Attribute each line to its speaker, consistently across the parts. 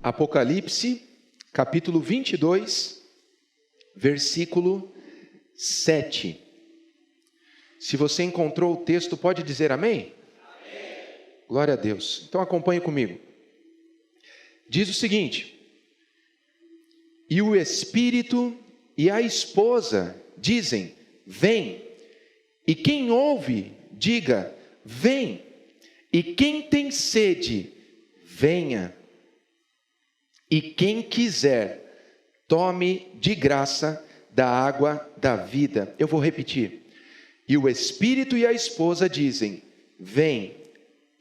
Speaker 1: Apocalipse, capítulo 22, versículo 7. Se você encontrou o texto, pode dizer amém? Amém. Glória a Deus. Então acompanhe comigo. Diz o seguinte: e o Espírito e a esposa dizem, vem. E quem ouve, diga, vem. E quem tem sede, venha. E quem quiser, tome de graça da água da vida. Eu vou repetir. E o Espírito e a esposa dizem, vem.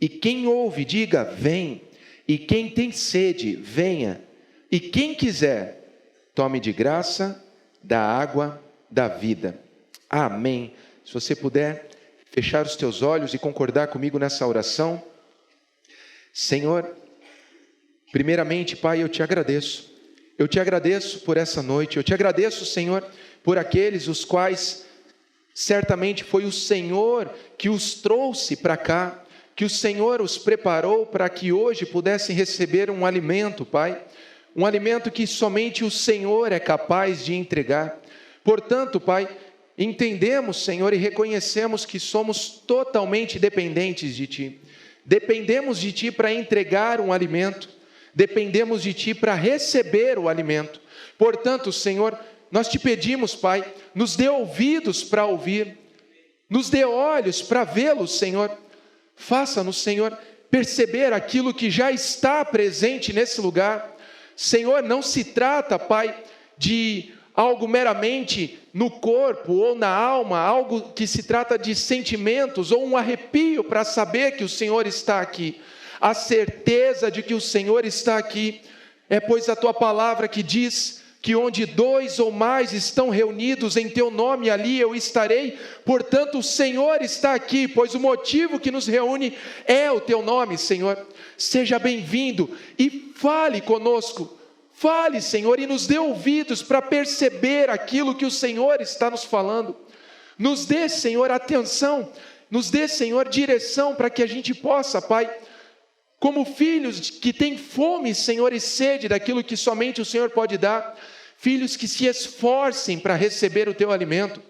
Speaker 1: E quem ouve, diga, vem. E quem tem sede, venha. E quem quiser, tome de graça da água da vida. Amém. Se você puder fechar os teus olhos e concordar comigo nessa oração. Senhor, primeiramente, Pai, eu te agradeço. Eu te agradeço por essa noite. Eu te agradeço, Senhor, por aqueles os quais certamente foi o Senhor que os trouxe para cá, que o Senhor os preparou para que hoje pudessem receber um alimento, Pai. Um alimento que somente o Senhor é capaz de entregar. Portanto, Pai, entendemos, Senhor, e reconhecemos que somos totalmente dependentes de Ti. Dependemos de Ti para entregar um alimento. Dependemos de Ti para receber o alimento. Portanto, Senhor, nós Te pedimos, Pai, nos dê ouvidos para ouvir. Nos dê olhos para vê-lo, Senhor. Faça-nos, Senhor, perceber aquilo que já está presente nesse lugar. Senhor, não se trata, Pai, de algo meramente no corpo ou na alma, algo que se trata de sentimentos ou um arrepio para saber que o Senhor está aqui. A certeza de que o Senhor está aqui é, pois, a Tua palavra que diz que onde dois ou mais estão reunidos em Teu nome, ali eu estarei. Portanto, o Senhor está aqui, pois o motivo que nos reúne é o Teu nome, Senhor. Seja bem-vindo e fale conosco. Fale, Senhor, e nos dê ouvidos para perceber aquilo que o Senhor está nos falando. Nos dê, Senhor, atenção, nos dê, Senhor, direção para que a gente possa, Pai, como filhos que têm fome, Senhor, e sede daquilo que somente o Senhor pode dar, filhos que se esforcem para receber o Teu alimento,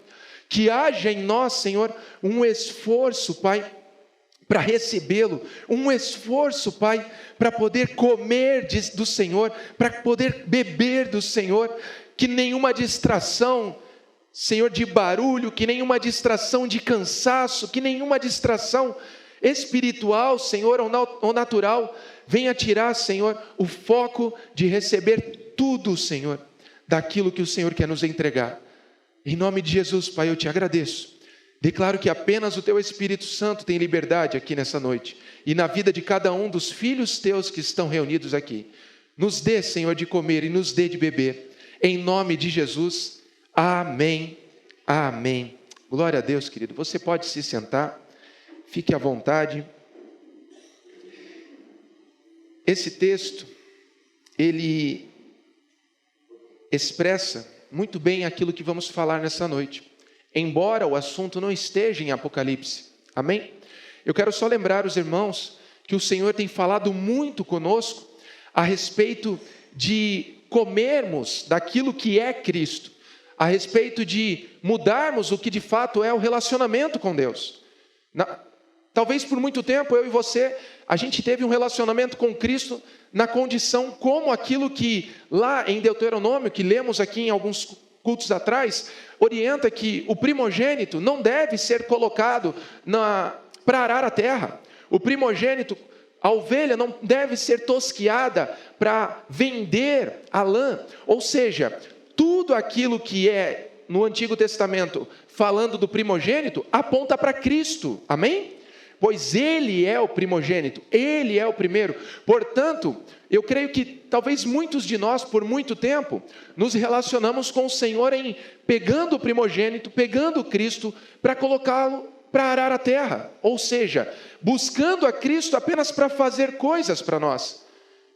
Speaker 1: que haja em nós, Senhor, um esforço, Pai, para recebê-lo, um esforço, Pai, para poder comer do Senhor, para poder beber do Senhor, que nenhuma distração, Senhor, de barulho, que nenhuma distração de cansaço, que nenhuma distração espiritual, Senhor, ou natural, venha tirar, Senhor, o foco de receber tudo, Senhor, daquilo que o Senhor quer nos entregar. Em nome de Jesus, Pai, eu te agradeço. Declaro que apenas o Teu Espírito Santo tem liberdade aqui nessa noite, e na vida de cada um dos filhos Teus que estão reunidos aqui. Nos dê, Senhor, de comer e nos dê de beber, em nome de Jesus, amém, amém. Glória a Deus, querido, você pode se sentar, fique à vontade. Esse texto, ele expressa muito bem aquilo que vamos falar nessa noite. Embora o assunto não esteja em Apocalipse, amém? Eu quero só lembrar os irmãos que o Senhor tem falado muito conosco a respeito de comermos daquilo que é Cristo, a respeito de mudarmos o que de fato é o relacionamento com Deus. Talvez por muito tempo eu e você, a gente teve um relacionamento com Cristo na condição como aquilo que lá em Deuteronômio, que lemos aqui em alguns cultos atrás, orienta que o primogênito não deve ser colocado para arar a terra. O primogênito, a ovelha, não deve ser tosquiada para vender a lã. Ou seja, tudo aquilo que é no Antigo Testamento falando do primogênito aponta para Cristo. Amém? Pois Ele é o primogênito, Ele é o primeiro. Portanto, eu creio que talvez muitos de nós, por muito tempo, nos relacionamos com o Senhor em pegando o primogênito, pegando Cristo, para colocá-lo para arar a terra. Ou seja, buscando a Cristo apenas para fazer coisas para nós.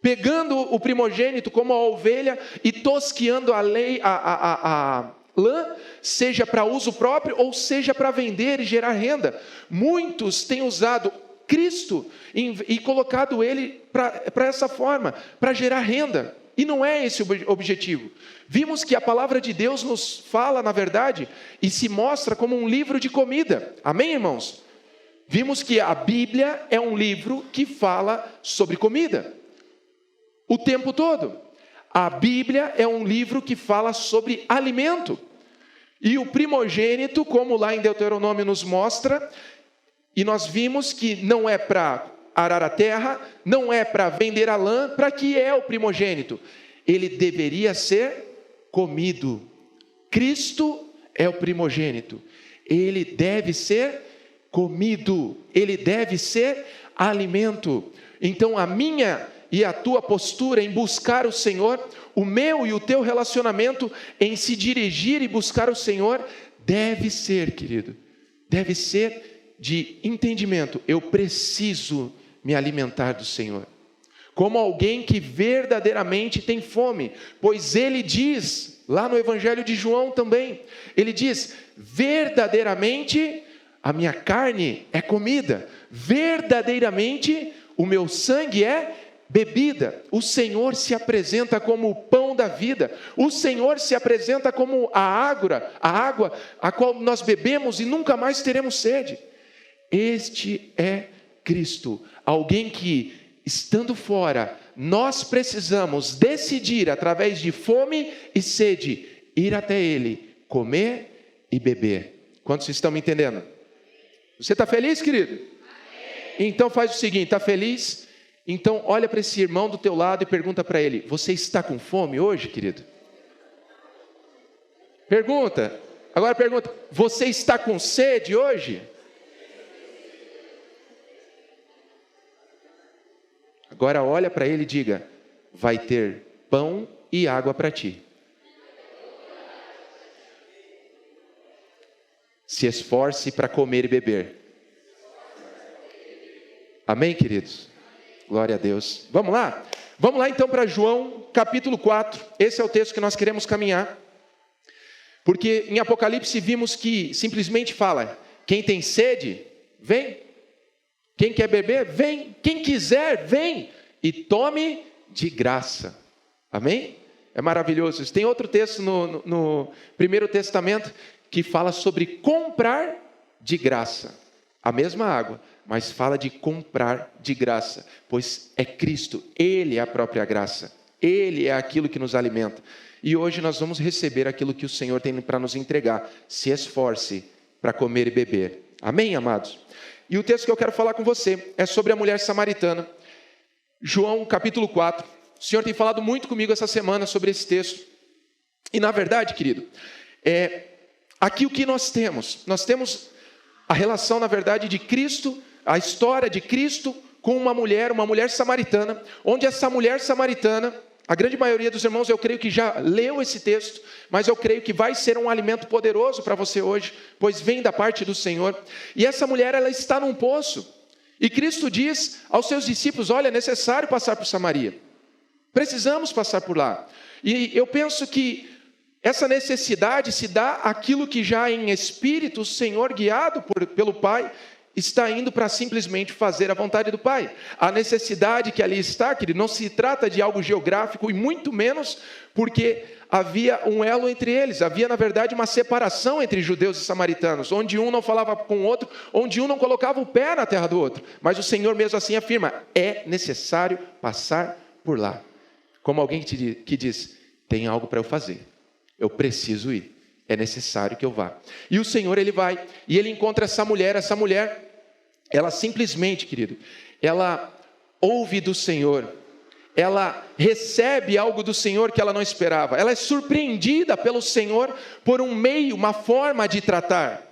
Speaker 1: Pegando o primogênito como a ovelha e tosquiando a lã, seja para uso próprio ou seja para vender e gerar renda. Muitos têm usado Cristo e colocado ele para essa forma, para gerar renda. E não é esse o objetivo. Vimos que a palavra de Deus nos fala, na verdade, e se mostra como um livro de comida. Amém, irmãos? Vimos que a Bíblia é um livro que fala sobre comida o tempo todo. A Bíblia é um livro que fala sobre alimento. E o primogênito, como lá em Deuteronômio nos mostra, e nós vimos que não é para arar a terra, não é para vender a lã. Para que é o primogênito? Ele deveria ser comido. Cristo é o primogênito. Ele deve ser comido. Ele deve ser alimento. Então a minha e a tua postura em buscar o Senhor, o meu e o teu relacionamento em se dirigir e buscar o Senhor, deve ser, querido, deve ser de entendimento. Eu preciso me alimentar do Senhor, como alguém que verdadeiramente tem fome, pois ele diz, lá no Evangelho de João também, ele diz, verdadeiramente a minha carne é comida, verdadeiramente o meu sangue é bebida. O Senhor se apresenta como o pão da vida, o Senhor se apresenta como a água a qual nós bebemos e nunca mais teremos sede. Este é Cristo, alguém que, estando fora, nós precisamos decidir, através de fome e sede, ir até Ele, comer e beber. Quantos estão me entendendo? Você está feliz, querido? Então faz o seguinte, está feliz? Então olha para esse irmão do teu lado e pergunta para ele, você está com fome hoje, querido? Pergunta, agora pergunta, você está com sede hoje? Agora olha para ele e diga, vai ter pão e água para ti. Se esforce para comer e beber. Amém, queridos? Glória a Deus. Vamos lá? Vamos lá então para João capítulo 4. Esse é o texto que nós queremos caminhar. Porque em Apocalipse vimos que simplesmente fala, quem tem sede, vem. Quem quer beber, vem. Quem quiser, vem. E tome de graça. Amém? É maravilhoso. Tem outro texto no Primeiro Testamento que fala sobre comprar de graça. A mesma água, mas fala de comprar de graça. Pois é Cristo, Ele é a própria graça. Ele é aquilo que nos alimenta. E hoje nós vamos receber aquilo que o Senhor tem para nos entregar. Se esforce para comer e beber. Amém, amados? E o texto que eu quero falar com você é sobre a mulher samaritana. João capítulo 4. O Senhor tem falado muito comigo essa semana sobre esse texto. E na verdade, querido, aqui o que nós temos? Nós temos a relação, na verdade, de Cristo, a história de Cristo com uma mulher samaritana, onde essa mulher samaritana, a grande maioria dos irmãos, eu creio que já leu esse texto, mas eu creio que vai ser um alimento poderoso para você hoje, pois vem da parte do Senhor. E essa mulher, ela está num poço, e Cristo diz aos seus discípulos, olha, é necessário passar por Samaria, precisamos passar por lá. E eu penso que essa necessidade se dá àquilo que já em espírito, o Senhor, guiado pelo Pai, está indo para simplesmente fazer a vontade do Pai. A necessidade que ali está, querido, não se trata de algo geográfico, e muito menos porque havia um elo entre eles. Havia, na verdade, uma separação entre judeus e samaritanos, onde um não falava com o outro, onde um não colocava o pé na terra do outro. Mas o Senhor mesmo assim afirma, é necessário passar por lá. Como alguém que diz, tem algo para eu fazer, eu preciso ir. É necessário que eu vá. E o Senhor, Ele vai, e Ele encontra essa mulher, ela simplesmente, querido, ela ouve do Senhor, ela recebe algo do Senhor que ela não esperava, ela é surpreendida pelo Senhor por um meio, uma forma de tratar.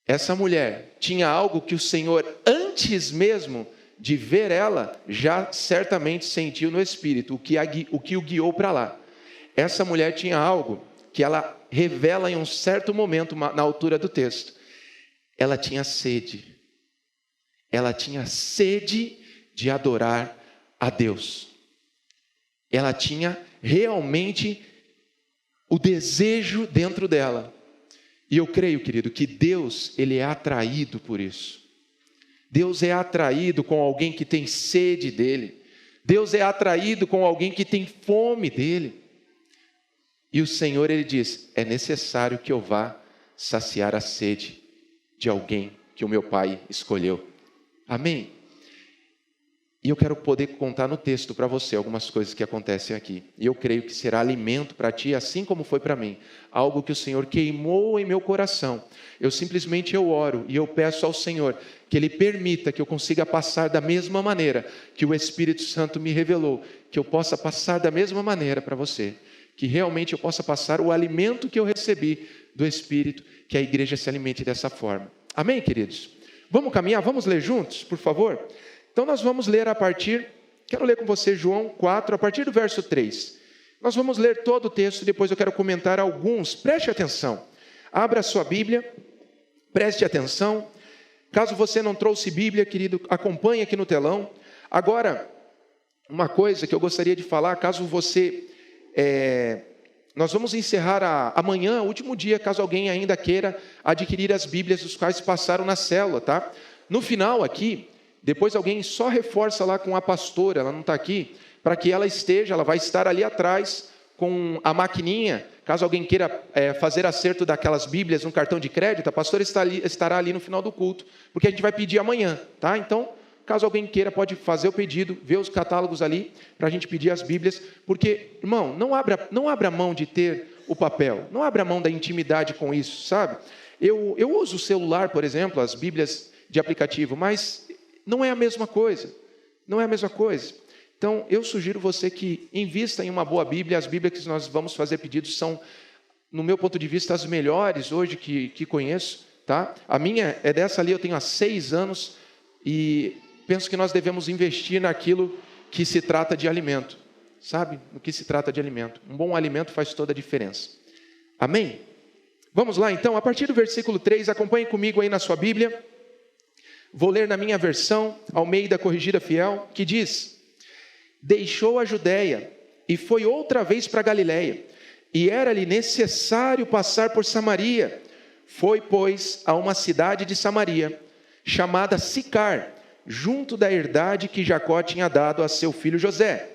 Speaker 1: Essa mulher tinha algo que o Senhor, antes mesmo de ver ela, já certamente sentiu no Espírito, o que o guiou para lá. Essa mulher tinha algo que ela revela em um certo momento, na altura do texto. Ela tinha sede. Ela tinha sede de adorar a Deus. Ela tinha realmente o desejo dentro dela. E eu creio, querido, que Deus, Ele é atraído por isso. Deus é atraído com alguém que tem sede dele. Deus é atraído com alguém que tem fome dele. E o Senhor, ele diz, é necessário que eu vá saciar a sede de alguém que o meu Pai escolheu. Amém? E eu quero poder contar no texto para você algumas coisas que acontecem aqui. E eu creio que será alimento para ti, assim como foi para mim. Algo que o Senhor queimou em meu coração. Eu oro e eu peço ao Senhor que Ele permita que eu consiga passar da mesma maneira que o Espírito Santo me revelou. Que eu possa passar da mesma maneira para você. Que realmente eu possa passar o alimento que eu recebi do Espírito, que a igreja se alimente dessa forma. Amém, queridos? Vamos caminhar? Vamos ler juntos, por favor? Então nós vamos ler quero ler com você João 4, a partir do verso 3. Nós vamos ler todo o texto, depois eu quero comentar alguns. Preste atenção. Abra a sua Bíblia, preste atenção. Caso você não trouxe Bíblia, querido, acompanhe aqui no telão. Agora, uma coisa que eu gostaria de falar, caso você... nós vamos encerrar amanhã, o último dia, caso alguém ainda queira adquirir as Bíblias, os quais passaram na célula, tá? No final aqui, depois alguém só reforça lá com a pastora, ela não está aqui, para que ela vai estar ali atrás com a maquininha, caso alguém queira fazer acerto daquelas Bíblias no cartão de crédito, a pastora estará ali no final do culto, porque a gente vai pedir amanhã, tá? Então, caso alguém queira, pode fazer o pedido, ver os catálogos ali, para a gente pedir as Bíblias, porque, irmão, não abra mão de ter o papel, não abra mão da intimidade com isso, sabe? Eu uso o celular, por exemplo, as Bíblias de aplicativo, mas não é a mesma coisa, não é a mesma coisa. Então, eu sugiro você que invista em uma boa Bíblia. As Bíblias que nós vamos fazer pedidos são, no meu ponto de vista, as melhores hoje que conheço, tá? A minha é dessa ali, eu tenho há 6 anos, e penso que nós devemos investir naquilo que se trata de alimento, sabe? No que se trata de alimento. Um bom alimento faz toda a diferença. Amém? Vamos lá, então, a partir do versículo 3, acompanhe comigo aí na sua Bíblia. Vou ler na minha versão, Almeida Corrigida Fiel, que diz: deixou a Judéia e foi outra vez para Galiléia, e era-lhe necessário passar por Samaria. Foi, pois, a uma cidade de Samaria, chamada Sicar, junto da herdade que Jacó tinha dado a seu filho José.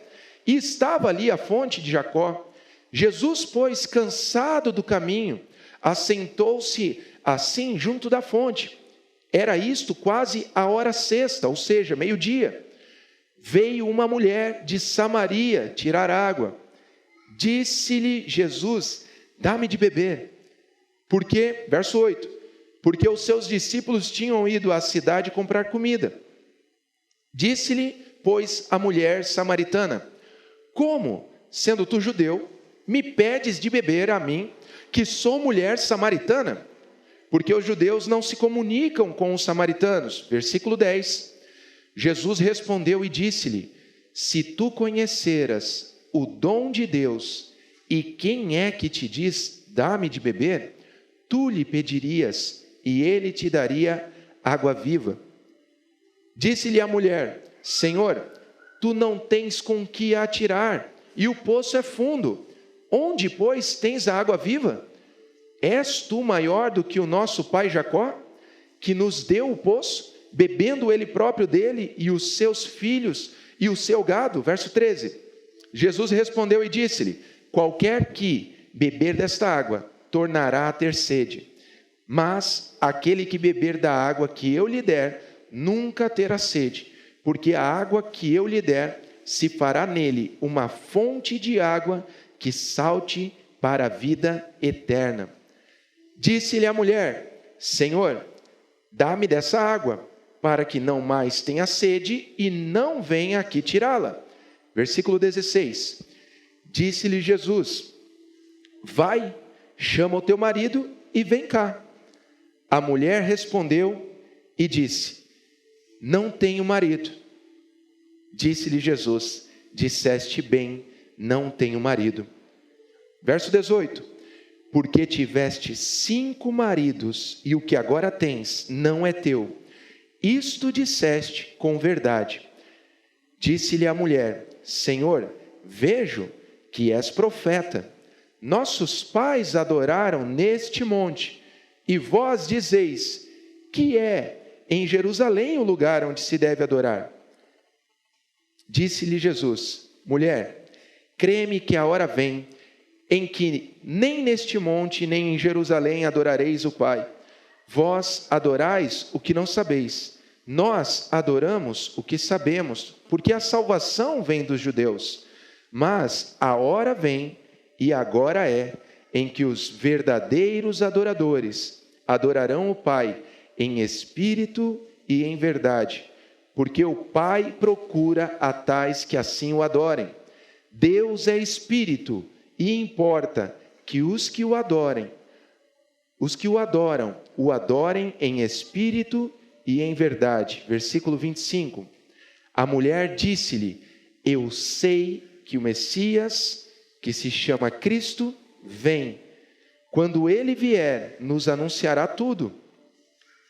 Speaker 1: E estava ali a fonte de Jacó. Jesus, pois, cansado do caminho, assentou-se assim junto da fonte. Era isto quase a hora sexta, ou seja, meio-dia. Veio uma mulher de Samaria tirar água. Disse-lhe Jesus: dá-me de beber. Porque, verso 8, porque os seus discípulos tinham ido à cidade comprar comida. Disse-lhe, pois, a mulher samaritana: como, sendo tu judeu, me pedes de beber a mim, que sou mulher samaritana? Porque os judeus não se comunicam com os samaritanos. Versículo 10. Jesus respondeu e disse-lhe: se tu conheceras o dom de Deus, e quem é que te diz, dá-me de beber, tu lhe pedirias, e ele te daria água viva. Disse-lhe a mulher: Senhor, tu não tens com que atirar, e o poço é fundo. Onde, pois, tens a água viva? És tu maior do que o nosso pai Jacó, que nos deu o poço, bebendo ele próprio dele, e os seus filhos, e o seu gado? Verso 13. Jesus respondeu e disse-lhe: qualquer que beber desta água, tornará a ter sede. Mas aquele que beber da água que eu lhe der, nunca terá sede, porque a água que eu lhe der, se fará nele uma fonte de água que salte para a vida eterna. Disse-lhe a mulher: Senhor, dá-me dessa água, para que não mais tenha sede e não venha aqui tirá-la. Versículo 16. Disse-lhe Jesus: vai, chama o teu marido e vem cá. A mulher respondeu e disse: não tenho marido. Disse-lhe Jesus: disseste bem, não tenho marido. Verso 18. Porque tiveste 5 maridos, e o que agora tens não é teu. Isto disseste com verdade. Disse-lhe a mulher: Senhor, vejo que és profeta. Nossos pais adoraram neste monte, e vós dizeis: que é em Jerusalém o lugar onde se deve adorar. Disse-lhe Jesus: mulher, crê-me que a hora vem em que nem neste monte, nem em Jerusalém adorareis o Pai. Vós adorais o que não sabeis. Nós adoramos o que sabemos, porque a salvação vem dos judeus. Mas a hora vem, e agora é, em que os verdadeiros adoradores adorarão o Pai em espírito e em verdade, porque o Pai procura a tais que assim o adorem. Deus é espírito, e importa que os que o adoram, o adorem em espírito e em verdade. Versículo 25. A mulher disse-lhe: eu sei que o Messias, que se chama Cristo, vem. Quando ele vier, nos anunciará tudo.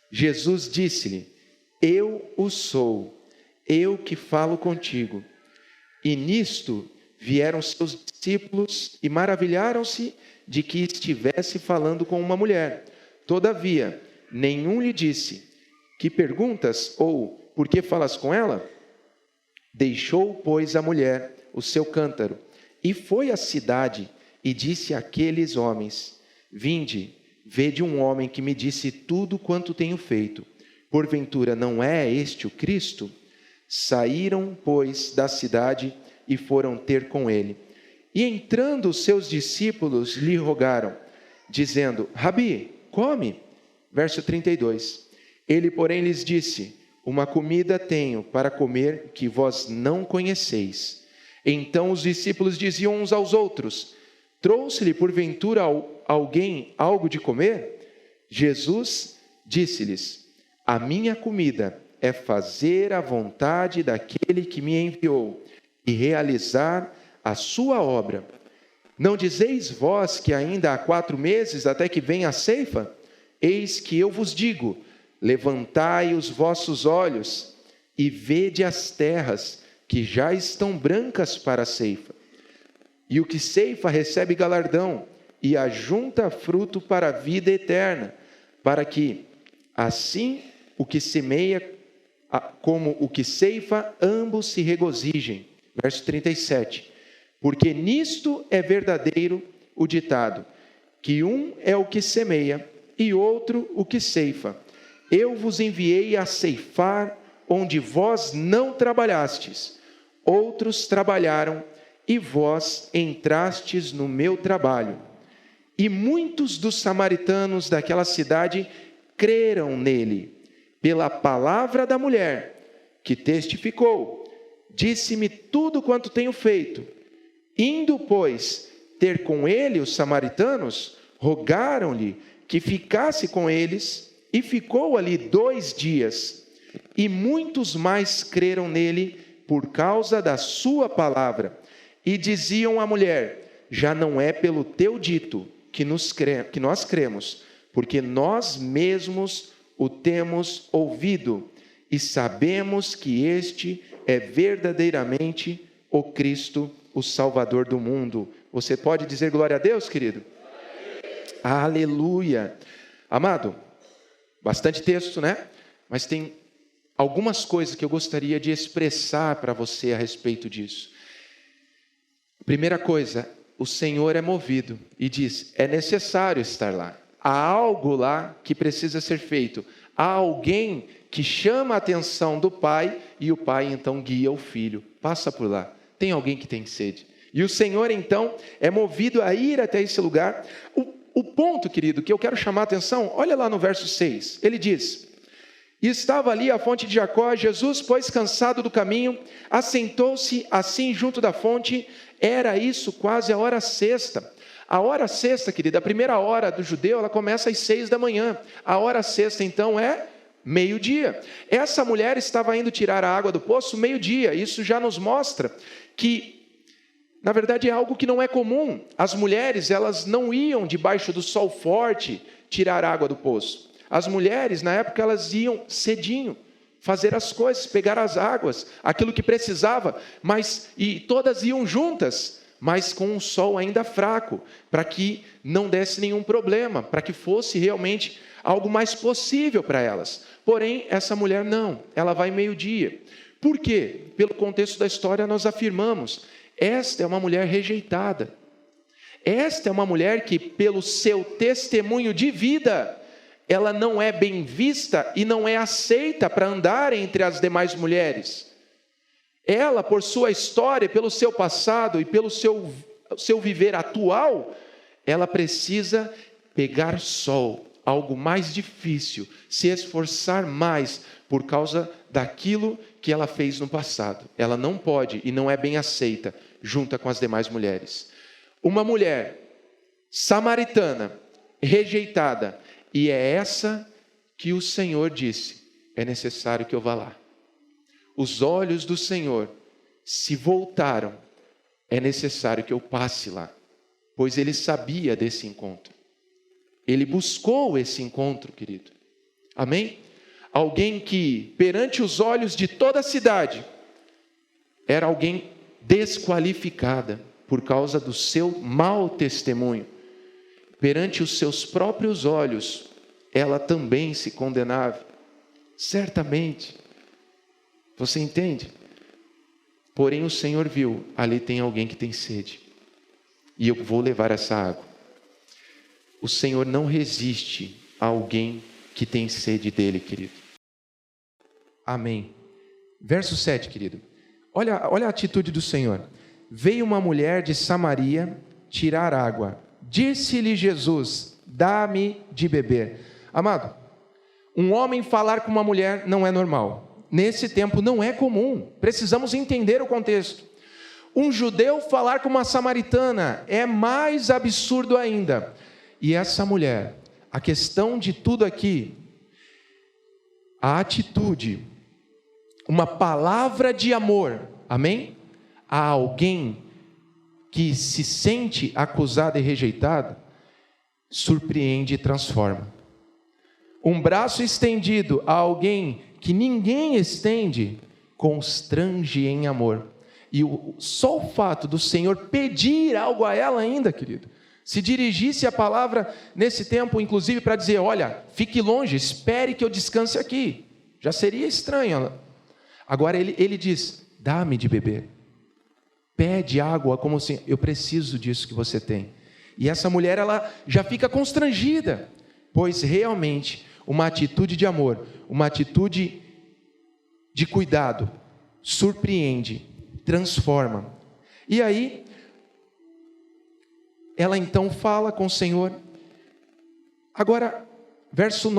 Speaker 1: Jesus disse-lhe: eu o sou, eu que falo contigo. E nisto vieram seus discípulos e maravilharam-se de que estivesse falando com uma mulher. Todavia, nenhum lhe disse: que perguntas? Ou por que falas com ela? Deixou, pois, a mulher o seu cântaro e foi à cidade e disse àqueles homens: vinde, vede um homem que me disse tudo quanto tenho feito. Porventura não é este o Cristo? Saíram, pois, da cidade e foram ter com ele. E entrando os seus discípulos lhe rogaram, dizendo: Rabi, come. Verso 32. Ele, porém, lhes disse: uma comida tenho para comer que vós não conheceis. Então os discípulos diziam uns aos outros: trouxe-lhe porventura alguém algo de comer? Jesus disse-lhes: a minha comida é fazer a vontade daquele que me enviou e realizar a sua obra. Não dizeis vós que ainda há 4 meses até que venha a ceifa? Eis que eu vos digo: levantai os vossos olhos e vede as terras que já estão brancas para a ceifa. E o que ceifa recebe galardão e ajunta fruto para a vida eterna, para que, assim, o que semeia como o que ceifa, ambos se regozijem. Verso 37. Porque nisto é verdadeiro o ditado, que um é o que semeia e outro o que ceifa. Eu vos enviei a ceifar onde vós não trabalhastes. Outros trabalharam e vós entrastes no meu trabalho. E muitos dos samaritanos daquela cidade creram nele, pela palavra da mulher, que testificou: disse-me tudo quanto tenho feito. Indo, pois, ter com ele os samaritanos, rogaram-lhe que ficasse com eles, e ficou ali 2 dias. E muitos mais creram nele por causa da sua palavra. E diziam à mulher: já não é pelo teu dito que nós cremos, porque nós mesmos o temos ouvido, e sabemos que este é verdadeiramente o Cristo, o Salvador do mundo. Você pode dizer glória a Deus, querido? Aleluia! Amado, bastante texto, né? Mas tem algumas coisas que eu gostaria de expressar para você a respeito disso. Primeira coisa, o Senhor é movido e diz: é necessário estar lá. Há algo lá que precisa ser feito. Há alguém que chama a atenção do Pai e o Pai então guia o Filho. Passa por lá. Tem alguém que tem sede. E o Senhor então é movido a ir até esse lugar. O ponto, querido, que eu quero chamar a atenção, olha lá no verso 6. Ele diz: e estava ali a fonte de Jacó. Jesus, pois, cansado do caminho, assentou-se assim junto da fonte. Era isso quase a hora sexta. A hora sexta, querida, a primeira hora do judeu, ela começa às 6 da manhã. A hora sexta, então, é meio-dia. Essa mulher estava indo tirar a água do poço meio-dia. Isso já nos mostra que, na verdade, é algo que não é comum. As mulheres, elas não iam debaixo do sol forte tirar água do poço. As mulheres, na época, elas iam cedinho fazer as coisas, pegar as águas, aquilo que precisava, e todas iam juntas. mas com um sol ainda fraco, para que não desse nenhum problema, para que fosse realmente algo mais possível para elas. Porém, essa mulher não, ela vai meio-dia. Por quê? Pelo contexto da história nós afirmamos, esta é uma mulher rejeitada. Esta é uma mulher que, pelo seu testemunho de vida, ela não é bem vista e não é aceita para andar entre as demais mulheres. Ela, por sua história, pelo seu passado e pelo seu viver atual, ela precisa pegar sol, algo mais difícil, se esforçar mais por causa daquilo que ela fez no passado. Ela não pode e não é bem aceita junto com as demais mulheres. Uma mulher samaritana, rejeitada, e é essa que o Senhor disse, é necessário que eu vá lá. Os olhos do Senhor se voltaram, é necessário que eu passe lá, pois ele sabia desse encontro. Ele buscou esse encontro, querido. Amém? Alguém que, perante os olhos de toda a cidade, era alguém desqualificada por causa do seu mau testemunho. Perante os seus próprios olhos, ela também se condenava. Certamente. Você entende? Porém o Senhor viu, ali tem alguém que tem sede. E eu vou levar essa água. O Senhor não resiste a alguém que tem sede dele, querido. Amém. Verso 7, querido. Olha a atitude do Senhor. Veio uma mulher de Samaria tirar água. Disse-lhe Jesus, dá-me de beber. Amado, um homem falar com uma mulher não é normal. Nesse tempo não é comum. Precisamos entender o contexto. Um judeu falar com uma samaritana é mais absurdo ainda. E essa mulher, a questão de tudo aqui, a atitude, uma palavra de amor, amém? A alguém que se sente acusado e rejeitado, surpreende e transforma. Um braço estendido a alguém que ninguém estende, constrange em amor. E só o fato do Senhor pedir algo a ela ainda, querido, se dirigisse a palavra nesse tempo, inclusive para dizer, olha, fique longe, espere que eu descanse aqui, já seria estranho. Agora ele diz, dá-me de beber. Pede água como assim, eu preciso disso que você tem. E essa mulher, ela já fica constrangida, pois realmente uma atitude de amor, uma atitude de cuidado, surpreende, transforma. E aí, ela então fala com o Senhor. Agora, verso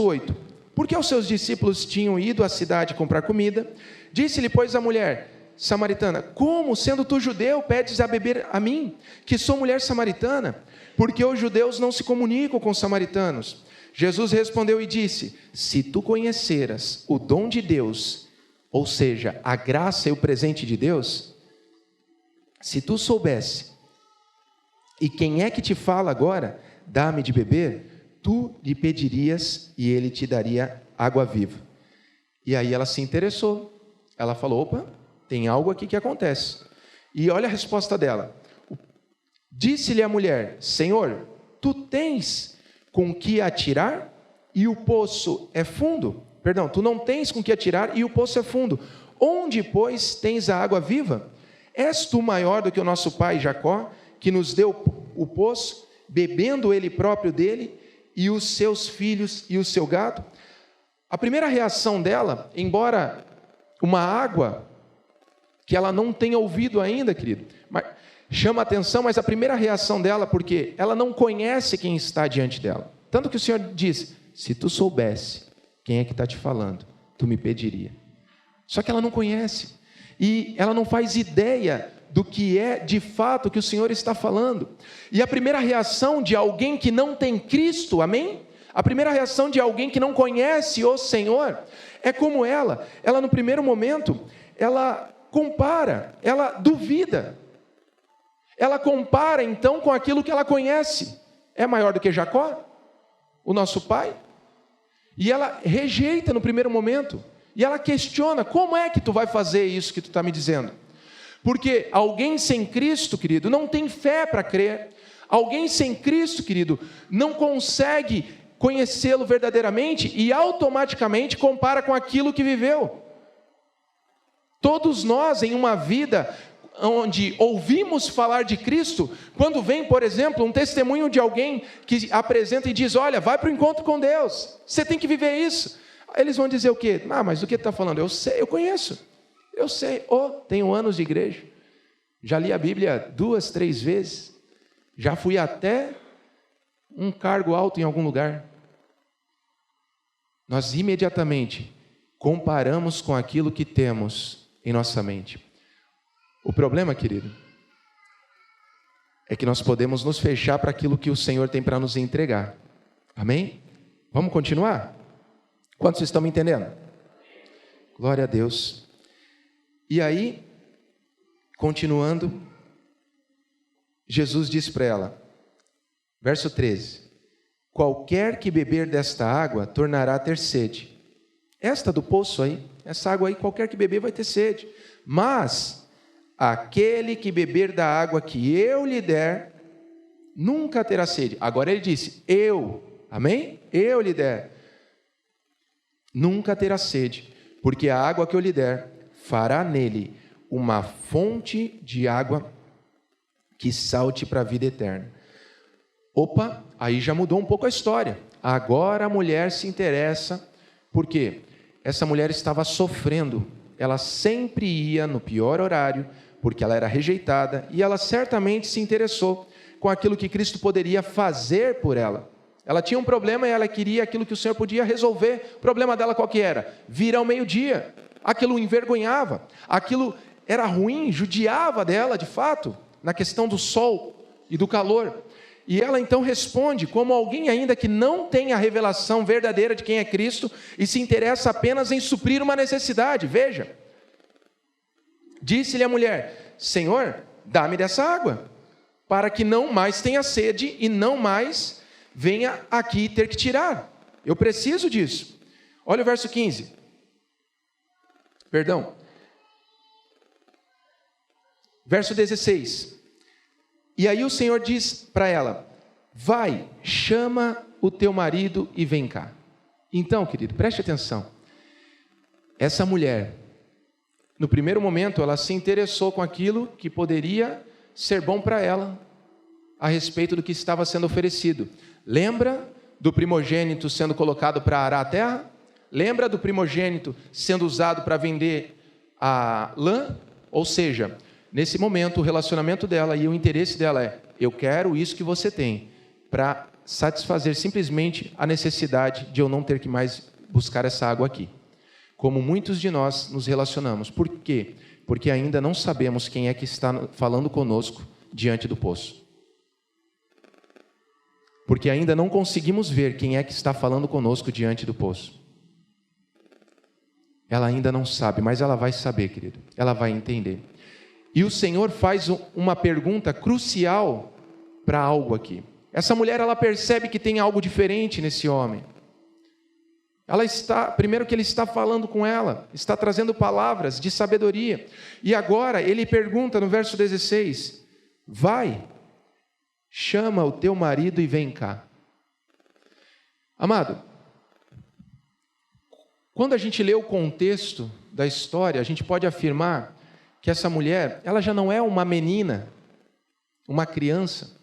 Speaker 1: 8. Porque os seus discípulos tinham ido à cidade comprar comida, disse-lhe, pois, a mulher samaritana, como, sendo tu judeu, pedes a beber a mim, que sou mulher samaritana? Porque os judeus não se comunicam com os samaritanos. Jesus respondeu e disse, se tu conheceras o dom de Deus, ou seja, a graça e o presente de Deus, se tu soubesse, e quem é que te fala agora, dá-me de beber, tu lhe pedirias e ele te daria água viva. E aí ela se interessou, ela falou, opa, tem algo aqui que acontece. E olha a resposta dela. Disse-lhe a mulher, Senhor, tu tens com que atirar e o poço é fundo? Perdão, tu não tens com que atirar e o poço é fundo. Onde, pois, tens a água viva? És tu maior do que o nosso pai Jacó, que nos deu o poço, bebendo ele próprio dele, e os seus filhos e o seu gado? A primeira reação dela, embora uma água que ela não tenha ouvido ainda, querido, mas chama a atenção, mas a primeira reação dela, porque ela não conhece quem está diante dela. Tanto que o Senhor disse, se tu soubesse quem é que está te falando, tu me pediria. Só que ela não conhece, e ela não faz ideia do que é de fato que o Senhor está falando. E a primeira reação de alguém que não tem Cristo, amém? A primeira reação de alguém que não conhece o Senhor, é como ela no primeiro momento, ela compara, ela duvida. Ela compara então com aquilo que ela conhece. É maior do que Jacó, o nosso pai? E ela rejeita no primeiro momento. E ela questiona, como é que tu vai fazer isso que tu está me dizendo? Porque alguém sem Cristo, querido, não tem fé para crer. Alguém sem Cristo, querido, não consegue conhecê-lo verdadeiramente e automaticamente compara com aquilo que viveu. Todos nós, em uma vida onde ouvimos falar de Cristo, quando vem, por exemplo, um testemunho de alguém que apresenta e diz, olha, vai para o encontro com Deus, você tem que viver isso. Eles vão dizer o quê? Mas do que está falando? Eu sei, eu conheço, eu sei, tenho anos de igreja, já li a Bíblia 2, 3 vezes, já fui até um cargo alto em algum lugar. Nós imediatamente comparamos com aquilo que temos em nossa mente. O problema, querido, é que nós podemos nos fechar para aquilo que o Senhor tem para nos entregar. Amém? Vamos continuar? Quantos estão me entendendo? Glória a Deus. E aí, continuando, Jesus disse para ela, verso 13, qualquer que beber desta água tornará a ter sede. Esta do poço aí, essa água aí, qualquer que beber vai ter sede. Mas aquele que beber da água que eu lhe der, nunca terá sede. Agora ele disse, amém? Eu lhe der, nunca terá sede, porque a água que eu lhe der fará nele uma fonte de água que salte para a vida eterna. Opa, aí já mudou um pouco a história. Agora a mulher se interessa, porque essa mulher estava sofrendo. Ela sempre ia no pior horário, porque ela era rejeitada, e ela certamente se interessou com aquilo que Cristo poderia fazer por ela. Ela tinha um problema e ela queria aquilo que o Senhor podia resolver. O problema dela qual que era? Vir ao meio-dia. Aquilo envergonhava, aquilo era ruim, judiava dela de fato, na questão do sol e do calor. E ela então responde como alguém ainda que não tem a revelação verdadeira de quem é Cristo e se interessa apenas em suprir uma necessidade. Veja, disse-lhe a mulher, Senhor, dá-me dessa água, para que não mais tenha sede e não mais venha aqui ter que tirar. Eu preciso disso. Olha o verso 15. Perdão. Verso 16. E aí o Senhor diz para ela, vai, chama o teu marido e vem cá. Então, querido, preste atenção. Essa mulher, no primeiro momento, ela se interessou com aquilo que poderia ser bom para ela, a respeito do que estava sendo oferecido. Lembra do primogênito sendo colocado para arar a terra? Lembra do primogênito sendo usado para vender a lã? Ou seja, nesse momento, o relacionamento dela e o interesse dela é, eu quero isso que você tem, para satisfazer simplesmente a necessidade de eu não ter que mais buscar essa água aqui. Como muitos de nós nos relacionamos. Por quê? Porque ainda não sabemos quem é que está falando conosco diante do poço. Porque ainda não conseguimos ver quem é que está falando conosco diante do poço. Ela ainda não sabe, mas ela vai saber, querido. Ela vai entender. E o Senhor faz uma pergunta crucial para algo aqui. Essa mulher, ela percebe que tem algo diferente nesse homem. Primeiro que ele está falando com ela, está trazendo palavras de sabedoria. E agora ele pergunta no verso 16, vai, chama o teu marido e vem cá. Amado, quando a gente lê o contexto da história, a gente pode afirmar que essa mulher, ela já não é uma menina, uma criança.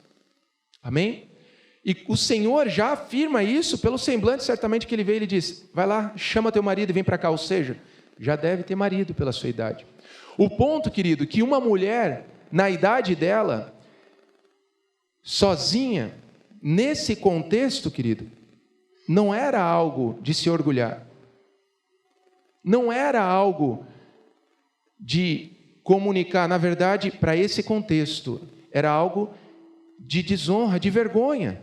Speaker 1: Amém? E o Senhor já afirma isso pelo semblante, certamente, que ele veio e ele diz, vai lá, chama teu marido e vem para cá. Ou seja, já deve ter marido pela sua idade. O ponto, querido, que uma mulher, na idade dela, sozinha, nesse contexto, querido, não era algo de se orgulhar. Não era algo de comunicar, na verdade, para esse contexto, era algo de desonra, de vergonha.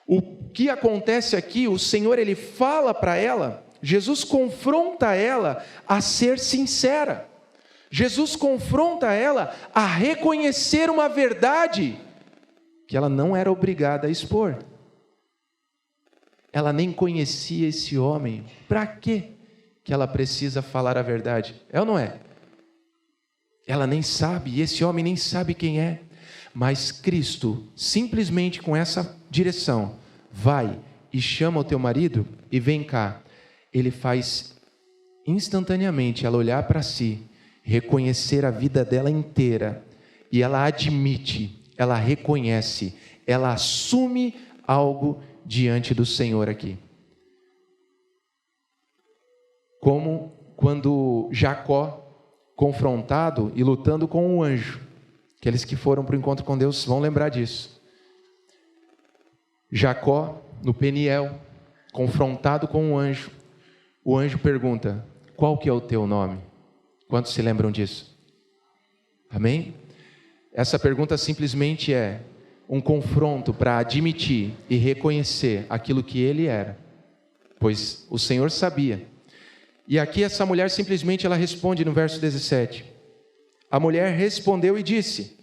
Speaker 1: O que acontece aqui, o Senhor, ele fala para ela, Jesus confronta ela a ser sincera. Jesus confronta ela a reconhecer uma verdade que ela não era obrigada a expor. Ela nem conhecia esse homem. Para quê que ela precisa falar a verdade? É ou não é? ela nem sabe, e esse homem nem sabe quem é, mas Cristo, simplesmente com essa direção, vai e chama o teu marido e vem cá. Ele faz instantaneamente ela olhar para si, reconhecer a vida dela inteira, e ela admite, ela reconhece, ela assume algo diante do Senhor aqui. Como quando Jacó, confrontado e lutando com um anjo, aqueles que foram para o encontro com Deus vão lembrar disso. Jacó, no Peniel, confrontado com um anjo, o anjo pergunta: qual que é o teu nome? Quantos se lembram disso? Amém? Essa pergunta simplesmente é um confronto para admitir e reconhecer aquilo que ele era, pois o Senhor sabia. E aqui essa mulher simplesmente ela responde no verso 17. A mulher respondeu e disse: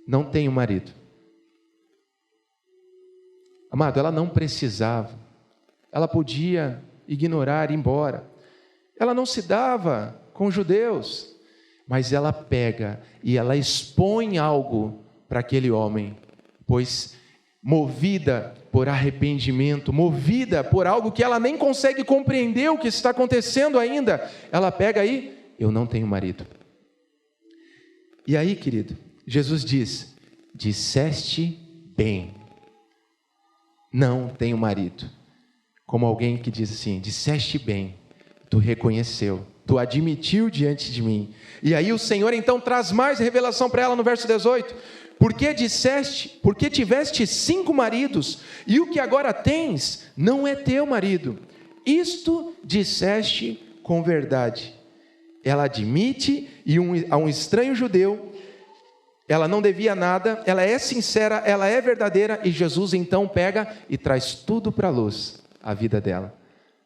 Speaker 1: não tenho marido. Amado, ela não precisava, ela podia ignorar, ir embora. Ela não se dava com judeus, mas ela pega e ela expõe algo para aquele homem, pois movida por arrependimento, movida por algo que ela nem consegue compreender o que está acontecendo ainda, ela pega aí: eu não tenho marido. E aí, querido, Jesus diz: disseste bem, não tenho marido. Como alguém que diz assim: disseste bem, tu reconheceu, tu admitiu diante de mim. E aí o Senhor então traz mais revelação para ela no verso 18. Porque tiveste 5 maridos, e o que agora tens não é teu marido. Isto disseste com verdade. Ela admite, e a um estranho judeu, ela não devia nada, ela é sincera, ela é verdadeira, e Jesus então pega e traz tudo para a luz, a vida dela.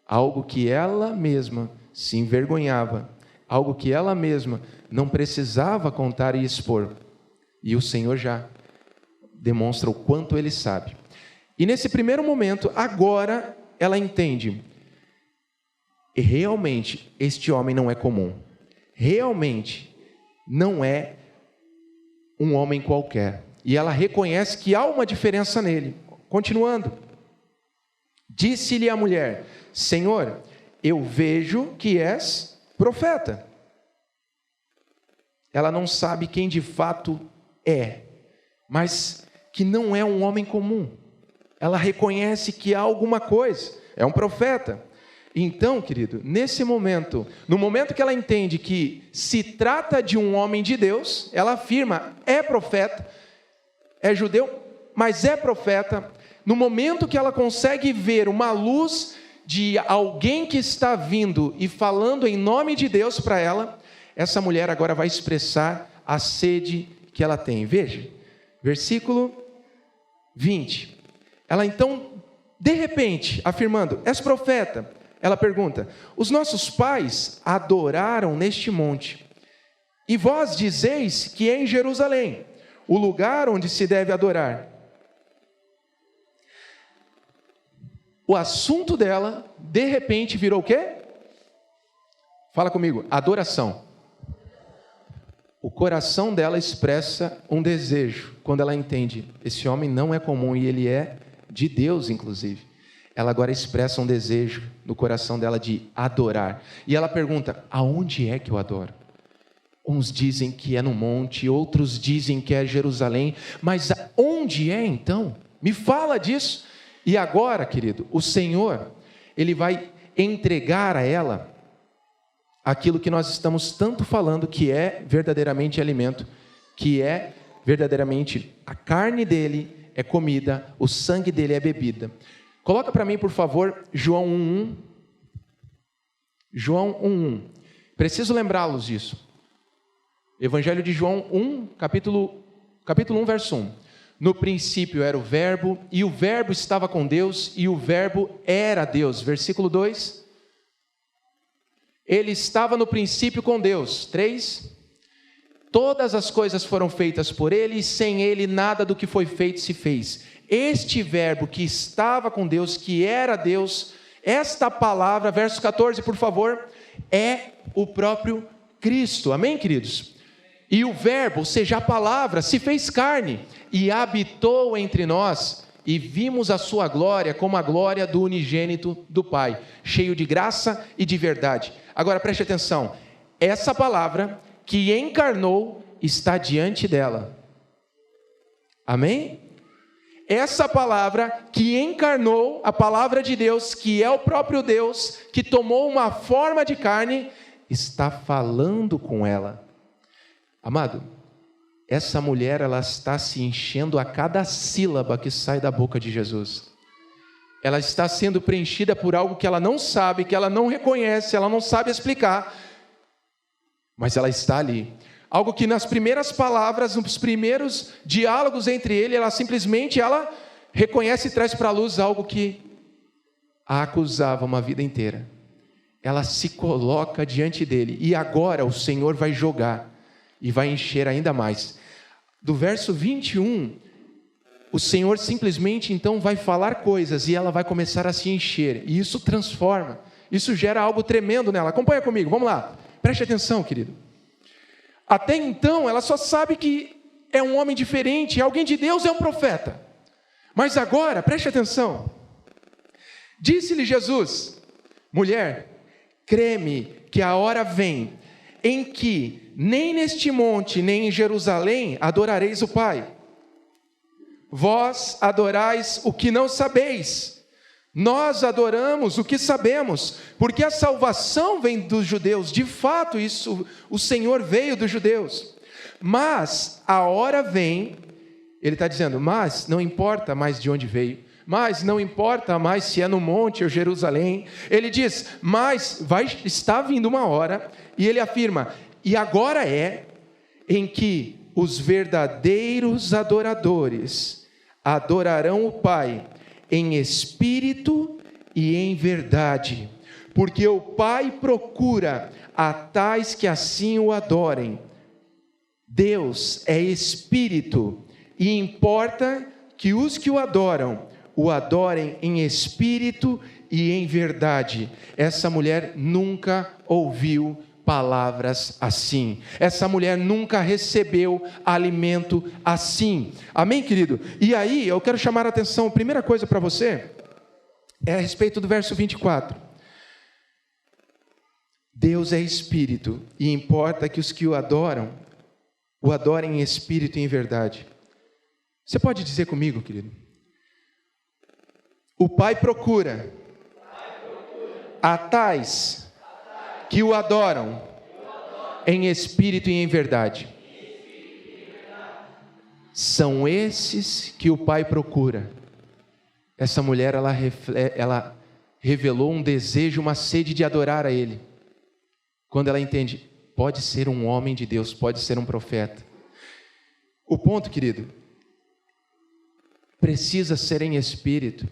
Speaker 1: Algo que ela mesma se envergonhava, algo que ela mesma não precisava contar e expor. E o Senhor já demonstra o quanto Ele sabe. E nesse primeiro momento, agora, ela entende: realmente, este homem não é comum. Realmente, não é um homem qualquer. E ela reconhece que há uma diferença nele. Continuando. Disse-lhe a mulher: Senhor, eu vejo que és profeta. Ela não sabe quem de fato é, mas que não é um homem comum. Ela reconhece que há alguma coisa, é um profeta. Então, querido, nesse momento, no momento que ela entende que se trata de um homem de Deus, ela afirma: é profeta, é judeu, mas é profeta. No momento que ela consegue ver uma luz de alguém que está vindo e falando em nome de Deus para ela, essa mulher agora vai expressar a sede que ela tem. Veja, versículo 20. Ela então, de repente, afirmando: és profeta, ela pergunta: os nossos pais adoraram neste monte, e vós dizeis que é em Jerusalém o lugar onde se deve adorar. O assunto dela, de repente, virou o quê? Fala comigo: adoração. O coração dela expressa um desejo, quando ela entende: esse homem não é comum e ele é de Deus, inclusive. Ela agora expressa um desejo no coração dela de adorar. E ela pergunta: aonde é que eu adoro? Uns dizem que é no monte, outros dizem que é Jerusalém, mas onde é então? Me fala disso. E agora, querido, o Senhor, Ele vai entregar a ela aquilo que nós estamos tanto falando, que é verdadeiramente alimento, que é verdadeiramente a carne dele é comida, o sangue dele é bebida. Coloca para mim, por favor, João 1:1. João 1:1. Preciso lembrá-los disso. Evangelho de João 1, capítulo 1, verso 1. No princípio era o verbo, e o verbo estava com Deus, e o verbo era Deus. Versículo 2. Ele estava no princípio com Deus. 3. Todas as coisas foram feitas por ele, e sem ele nada do que foi feito se fez. Este verbo que estava com Deus, que era Deus, esta palavra, verso 14, por favor, é o próprio Cristo. Amém, queridos? E o Verbo, ou seja, a palavra, se fez carne e habitou entre nós, e vimos a sua glória como a glória do unigênito do Pai, cheio de graça e de verdade. Agora preste atenção, essa palavra que encarnou está diante dela. Amém? Essa palavra que encarnou, a palavra de Deus, que é o próprio Deus, que tomou uma forma de carne, está falando com ela. Amado, essa mulher, ela está se enchendo a cada sílaba que sai da boca de Jesus. Ela está sendo preenchida por algo que ela não sabe, que ela não reconhece, ela não sabe explicar, mas ela está ali. Algo que nas primeiras palavras, nos primeiros diálogos entre ele, ela simplesmente reconhece e traz para a luz algo que a acusava uma vida inteira. Ela se coloca diante dele, e agora o Senhor vai jogar, e vai encher ainda mais. Do verso 21, o Senhor simplesmente então vai falar coisas, e ela vai começar a se encher, e isso transforma, isso gera algo tremendo nela. Acompanha comigo, vamos lá, preste atenção, querido. Até então ela só sabe que é um homem diferente, é alguém de Deus, é um profeta. Mas agora, preste atenção, disse-lhe Jesus: mulher, crê-me que a hora vem em que nem neste monte, nem em Jerusalém adorareis o Pai. Vós adorais o que não sabeis, nós adoramos o que sabemos, porque a salvação vem dos judeus. De fato, isso, o Senhor veio dos judeus. Mas a hora vem, ele está dizendo, mas não importa mais de onde veio, mas não importa mais se é no monte ou Jerusalém. Ele diz, mas está vindo uma hora, e ele afirma, e agora é em que os verdadeiros adoradores adorarão o Pai em espírito e em verdade, porque o Pai procura a tais que assim o adorem. Deus é espírito, e importa que os que o adorem em espírito e em verdade. Essa mulher nunca ouviu palavras assim. Essa mulher nunca recebeu alimento assim. Amém, querido? E aí, eu quero chamar a atenção, a primeira coisa para você, é a respeito do verso 24. Deus é espírito, e importa que os que o adorem em espírito e em verdade. Você pode dizer comigo, querido? O Pai procura a tais que o adoram em espírito e em verdade. São esses que o Pai procura. Essa mulher, ela revelou um desejo, uma sede de adorar a Ele. Quando ela entende, pode ser um homem de Deus, pode ser um profeta. O ponto, querido, precisa ser em espírito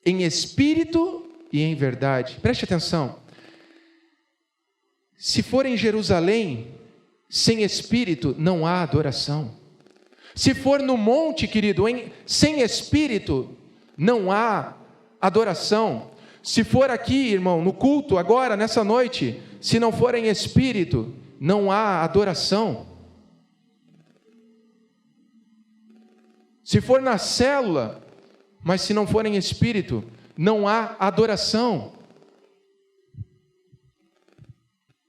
Speaker 1: e em verdade. Preste atenção. Se for em Jerusalém, sem espírito, não há adoração. Se for no monte, querido, sem espírito, não há adoração. Se for aqui, irmão, no culto, agora, nessa noite, se não for em espírito, não há adoração. Se for na célula, mas se não for em espírito, não há adoração.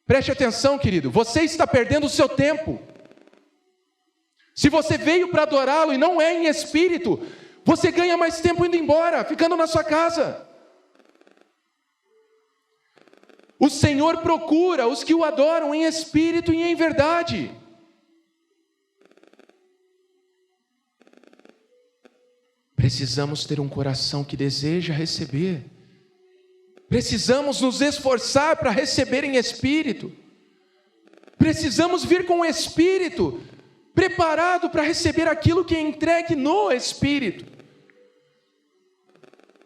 Speaker 1: Preste atenção, querido, você está perdendo o seu tempo. Se você veio para adorá-lo e não é em espírito, você ganha mais tempo indo embora, ficando na sua casa. O Senhor procura os que o adoram em espírito e em verdade. Precisamos ter um coração que deseja receber. Precisamos nos esforçar para receber em espírito. Precisamos vir com o espírito preparado para receber aquilo que é entregue no espírito.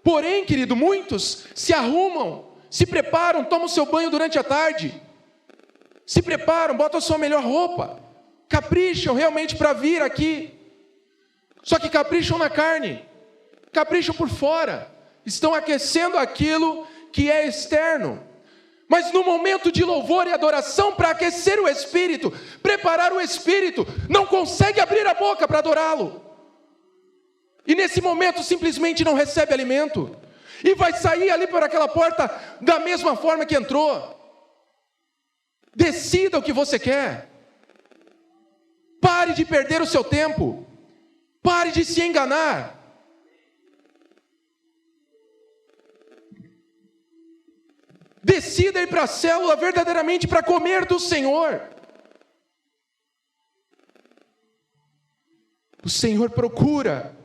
Speaker 1: Porém, querido, muitos se arrumam, se preparam, tomam seu banho durante a tarde, se preparam, botam a sua melhor roupa, capricham realmente para vir aqui, só que capricham na carne, capricham por fora, estão aquecendo aquilo que é externo, Mas no momento de louvor e adoração, para aquecer o espírito, preparar o espírito, não consegue abrir a boca para adorá-lo. E nesse momento simplesmente não recebe alimento. E vai sair ali por aquela porta da mesma forma que entrou. Decida o que você quer. Pare de perder o seu tempo. Pare de se enganar. Decida ir para a célula verdadeiramente para comer do Senhor. O Senhor procura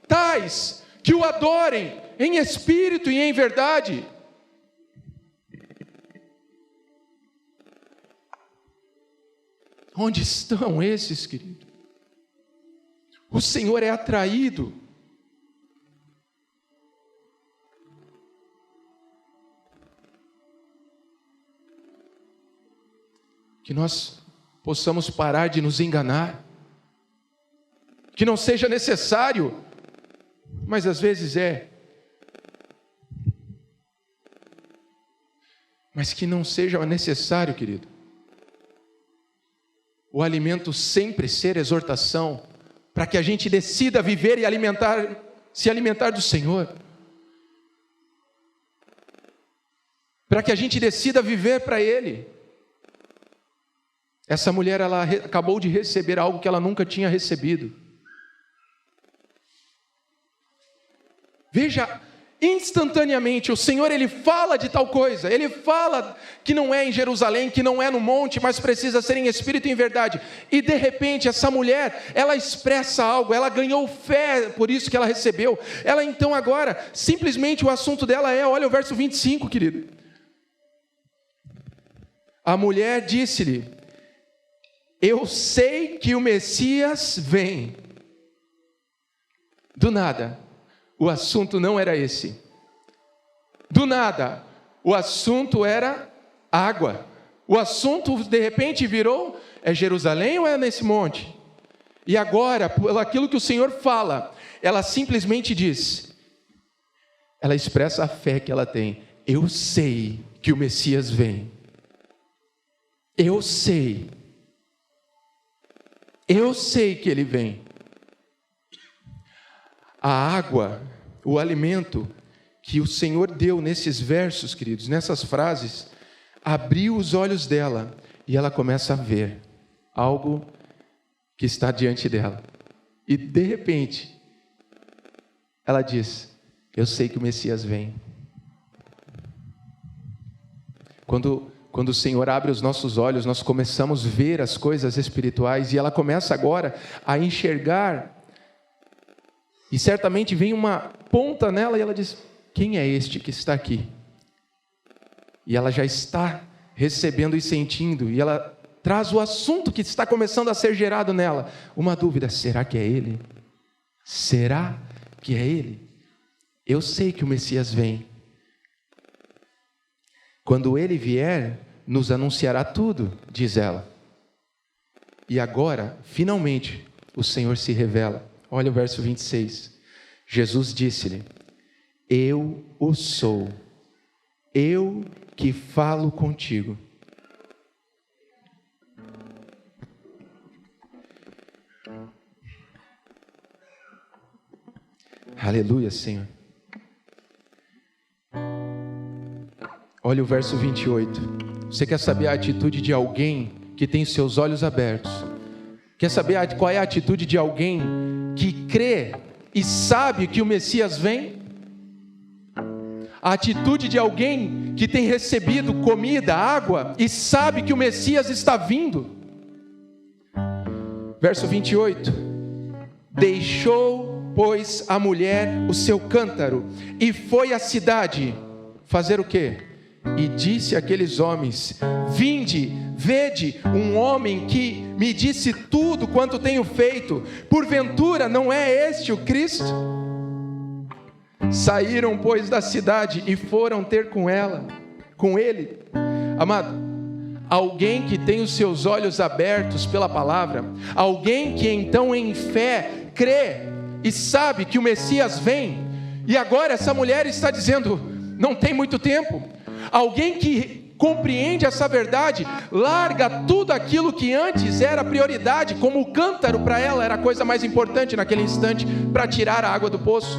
Speaker 1: tais que o adorem em espírito e em verdade. Onde estão esses, querido? O Senhor é atraído. Que nós possamos parar de nos enganar. Que não seja necessário, mas às vezes é. Mas que não seja necessário, querido, o alimento sempre ser exortação, para que a gente decida viver e se alimentar do Senhor. Para que a gente decida viver para Ele. Essa mulher, ela acabou de receber algo que ela nunca tinha recebido. Veja, instantaneamente o Senhor, Ele fala de tal coisa. Ele fala que não é em Jerusalém, que não é no monte, mas precisa ser em espírito e em verdade. E de repente essa mulher, ela expressa algo, ela ganhou fé, por isso que ela recebeu. Ela então agora, simplesmente o assunto dela é, olha o verso 25, querido. A mulher disse-lhe: eu sei que o Messias vem. Do nada, o assunto não era esse. Do nada, o assunto era água. O assunto de repente virou, é Jerusalém ou é nesse monte? E agora, por aquilo que o Senhor fala, ela simplesmente diz, ela expressa a fé que ela tem. Eu sei que o Messias vem. Eu sei que Ele vem. A água, o alimento que o Senhor deu nesses versos, queridos, nessas frases, abriu os olhos dela e ela começa a ver algo que está diante dela. E de repente, ela diz: eu sei que o Messias vem. Quando o Senhor abre os nossos olhos, nós começamos a ver as coisas espirituais, e ela começa agora a enxergar, e certamente vem uma ponta nela, e ela diz: quem é este que está aqui? E ela já está recebendo e sentindo, e ela traz o assunto que está começando a ser gerado nela, uma dúvida: será que é Ele? Será que é Ele? Eu sei que o Messias vem. Quando Ele vier, nos anunciará tudo, diz ela. E agora, finalmente, o Senhor se revela. Olha o verso 26. Jesus disse-lhe: eu o sou, eu que falo contigo. Aleluia, Senhor. Olha o verso 28. Você quer saber a atitude de alguém que tem seus olhos abertos? Quer saber qual é a atitude de alguém que crê e sabe que o Messias vem? A atitude de alguém que tem recebido comida, água, e sabe que o Messias está vindo. Verso 28. Deixou, pois, a mulher o seu cântaro e foi à cidade fazer o quê? E disse àqueles homens: vinde, vede um homem que me disse tudo quanto tenho feito. Porventura não é este o Cristo? Saíram, pois, da cidade e foram ter com ele. Amado, alguém que tem os seus olhos abertos pela palavra, alguém que então em fé crê e sabe que o Messias vem, e agora essa mulher está dizendo: não tem muito tempo. Alguém que compreende essa verdade, larga tudo aquilo que antes era prioridade, como o cântaro para ela era a coisa mais importante naquele instante, para tirar a água do poço.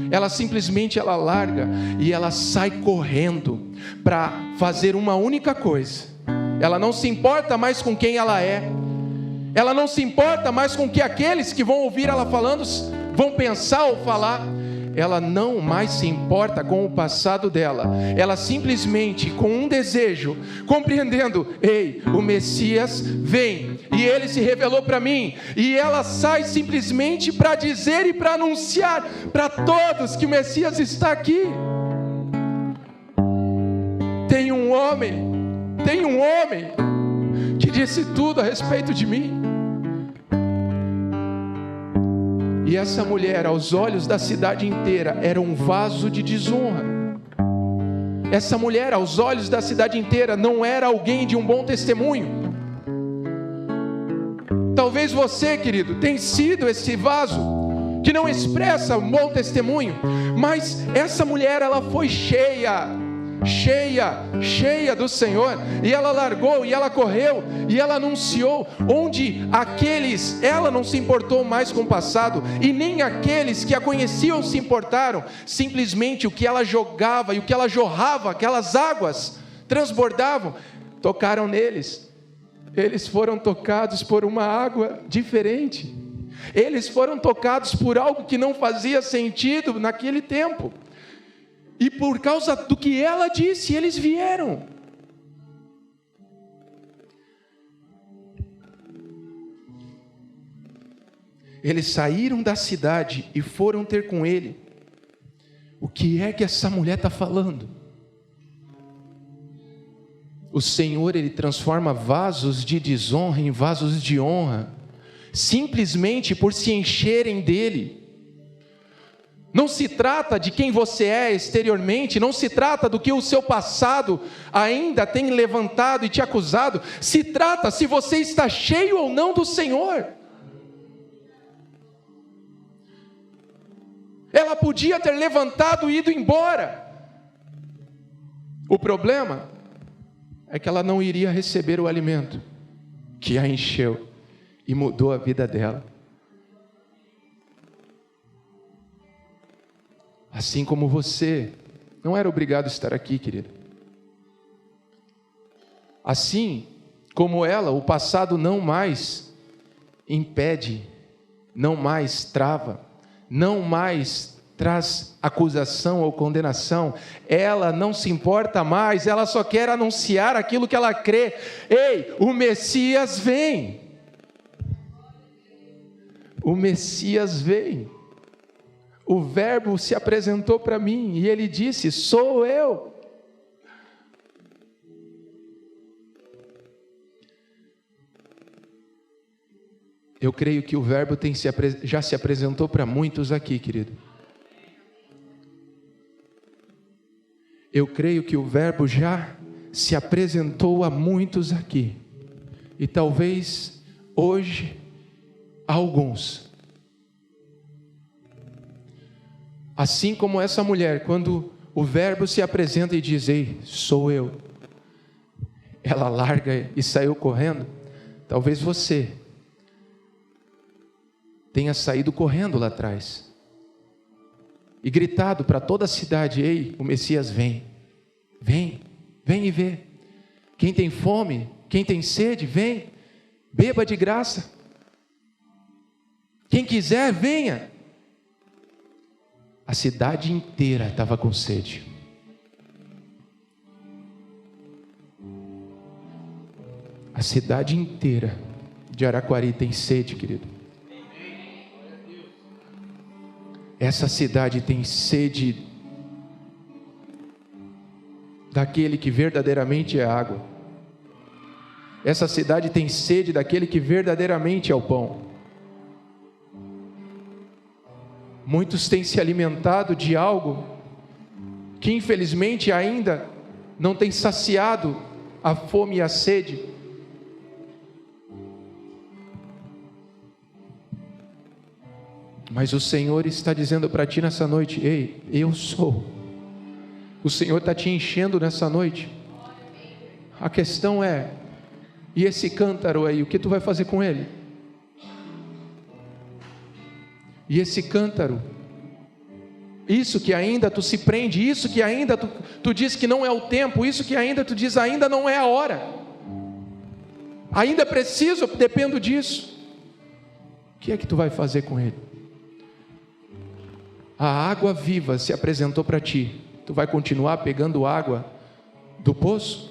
Speaker 1: Ela simplesmente larga e ela sai correndo para fazer uma única coisa. Ela não se importa mais com quem ela é. Ela não se importa mais com o que aqueles que vão ouvir ela falando vão pensar ou falar. Ela não mais se importa com o passado dela. Ela simplesmente, com um desejo, compreendendo: ei, o Messias vem, e ele se revelou para mim. E ela sai simplesmente para dizer e para anunciar para todos que o Messias está aqui. Tem um homem que disse tudo a respeito de mim. E essa mulher, aos olhos da cidade inteira, era um vaso de desonra. Essa mulher, aos olhos da cidade inteira, não era alguém de um bom testemunho. Talvez você, querido, tenha sido esse vaso que não expressa um bom testemunho, mas essa mulher, ela foi cheia do Senhor, e ela largou, e ela correu, e ela anunciou, onde ela não se importou mais com o passado, e nem aqueles que a conheciam se importaram. Simplesmente o que ela jogava e o que ela jorrava, aquelas águas transbordavam, tocaram neles. Eles foram tocados por uma água diferente. Eles foram tocados por algo que não fazia sentido naquele tempo. E por causa do que ela disse, eles vieram. Eles saíram da cidade e foram ter com ele. O que é que essa mulher está falando? O Senhor, ele transforma vasos de desonra em vasos de honra, simplesmente por se encherem dele. Não se trata de quem você é exteriormente, não se trata do que o seu passado ainda tem levantado e te acusado, se trata se você está cheio ou não do Senhor. Ela podia ter levantado e ido embora. O problema é que ela não iria receber o alimento que a encheu e mudou a vida dela. Assim como você não era obrigado a estar aqui, querido. Assim como ela, o passado não mais impede, não mais trava, não mais traz acusação ou condenação. Ela não se importa mais, ela só quer anunciar aquilo que ela crê. Ei, o Messias vem. O Messias vem. O Verbo se apresentou para mim e ele disse: sou eu. Eu creio que o Verbo já se apresentou para muitos aqui, querido. Eu creio que o Verbo já se apresentou a muitos aqui. E talvez hoje a alguns. Assim como essa mulher, quando o Verbo se apresenta e diz: ei, sou eu. Ela larga e saiu correndo. Talvez você tenha saído correndo lá atrás e gritado para toda a cidade: ei, o Messias vem. Vem e vê. Quem tem fome, quem tem sede, vem, beba de graça. Quem quiser, venha. A cidade inteira estava com sede. A cidade inteira de Araquari tem sede, querido. Essa cidade tem sede daquele que verdadeiramente é água. Essa cidade tem sede daquele que verdadeiramente é o pão. Muitos têm se alimentado de algo que infelizmente ainda não tem saciado a fome e a sede. Mas o Senhor está dizendo para ti nessa noite: ei, eu sou O Senhor está te enchendo nessa noite. A questão é, e esse cântaro aí, o que tu vai fazer com ele? E esse cântaro, isso que ainda tu se prende, isso que ainda tu diz que não é o tempo, isso que ainda tu diz ainda não é a hora, ainda preciso, dependo disso. O que é que tu vai fazer com ele? A água viva se apresentou para ti, tu vai continuar pegando água do poço?